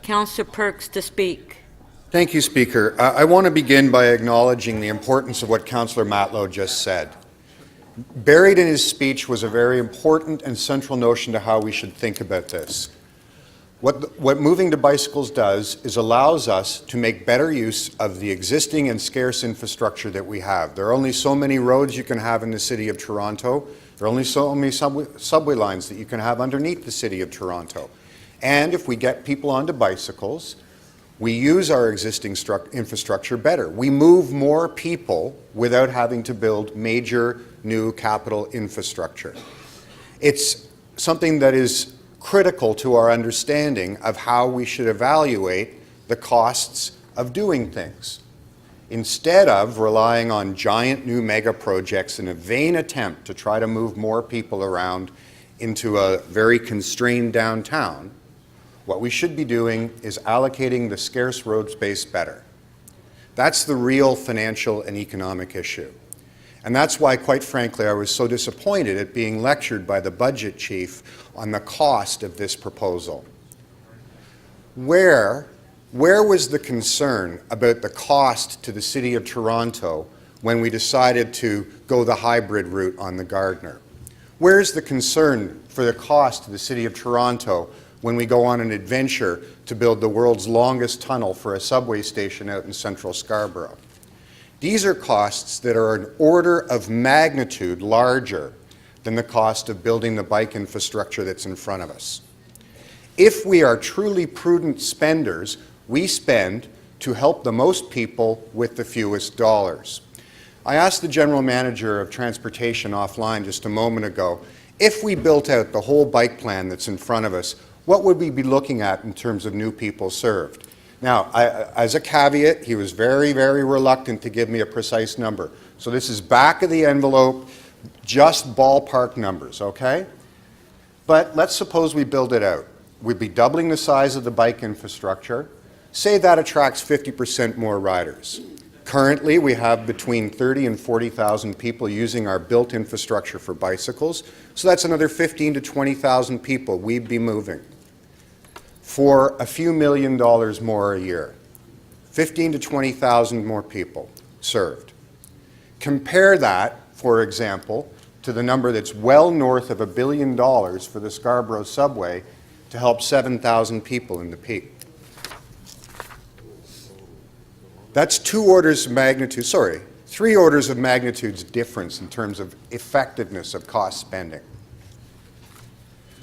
Councillor Perks to speak. Thank you, Speaker. I want to begin by acknowledging the importance of what Councillor Matlow just said. Buried in his speech was a very important and central notion to how we should think about this. What moving to bicycles does is allows us to make better use of the existing and scarce infrastructure that we have. There are only so many roads you can have in the City of Toronto. There are only so many subway lines that you can have underneath the City of Toronto. And if we get people onto bicycles, we use our existing infrastructure better. We move more people without having to build major new capital infrastructure. It's something that is critical to our understanding of how we should evaluate the costs of doing things. Instead of relying on giant new mega projects in a vain attempt to try to move more people around into a very constrained downtown, what we should be doing is allocating the scarce road space better. That's the real financial and economic issue. And that's why, quite frankly, I was so disappointed at being lectured by the budget chief on the cost of this proposal. Where was the concern about the cost to the City of Toronto when we decided to go the hybrid route on the Gardiner? Where's the concern for the cost to the City of Toronto when we go on an adventure to build the world's longest tunnel for a subway station out in central Scarborough? These are costs that are an order of magnitude larger than the cost of building the bike infrastructure that's in front of us. If we are truly prudent spenders, we spend to help the most people with the fewest dollars. I asked the General Manager of Transportation offline just a moment ago, if we built out the whole bike plan that's in front of us, what would we be looking at in terms of new people served? Now, as a caveat, he was very, very reluctant to give me a precise number. So this is back of the envelope, just ballpark numbers, okay? But let's suppose we build it out. We'd be doubling the size of the bike infrastructure. Say that attracts 50% more riders. Currently, we have between 30 and 40,000 people using our built infrastructure for bicycles. So that's another 15 to 20,000 people we'd be moving for a few $million more a year. 15 to 20,000 more people served. Compare that, for example, to the number that's well north of $1 billion for the Scarborough subway to help 7,000 people in the peak. That's three orders of magnitudes difference in terms of effectiveness of cost spending.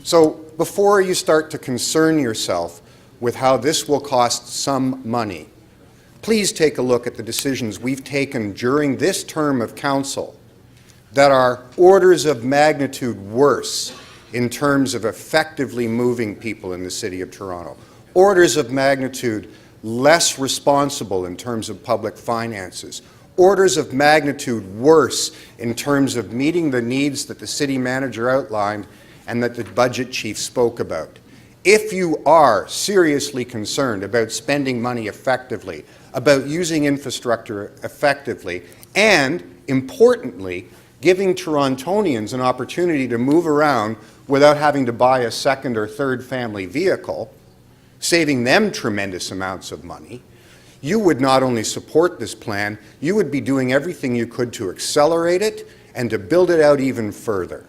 So before you start to concern yourself with how this will cost some money, please take a look at the decisions we've taken during this term of council that are orders of magnitude worse in terms of effectively moving people in the City of Toronto, orders of magnitude less responsible in terms of public finances, orders of magnitude worse in terms of meeting the needs that the city manager outlined and that the budget chief spoke about. If you are seriously concerned about spending money effectively, about using infrastructure effectively, and importantly, giving Torontonians an opportunity to move around without having to buy a second or third family vehicle, saving them tremendous amounts of money, you would not only support this plan, you would be doing everything you could to accelerate it and to build it out even further.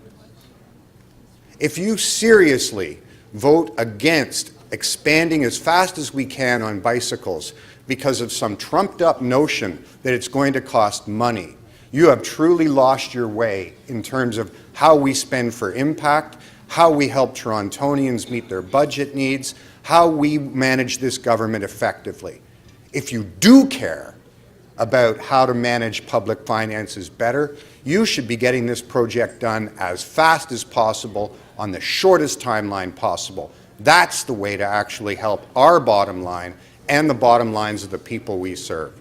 If you seriously vote against expanding as fast as we can on bicycles because of some trumped up notion that it's going to cost money, you have truly lost your way in terms of how we spend for impact, how we help Torontonians meet their budget needs, how we manage this government effectively. If you do care about how to manage public finances better, you should be getting this project done as fast as possible on the shortest timeline possible. That's the way to actually help our bottom line and the bottom lines of the people we serve.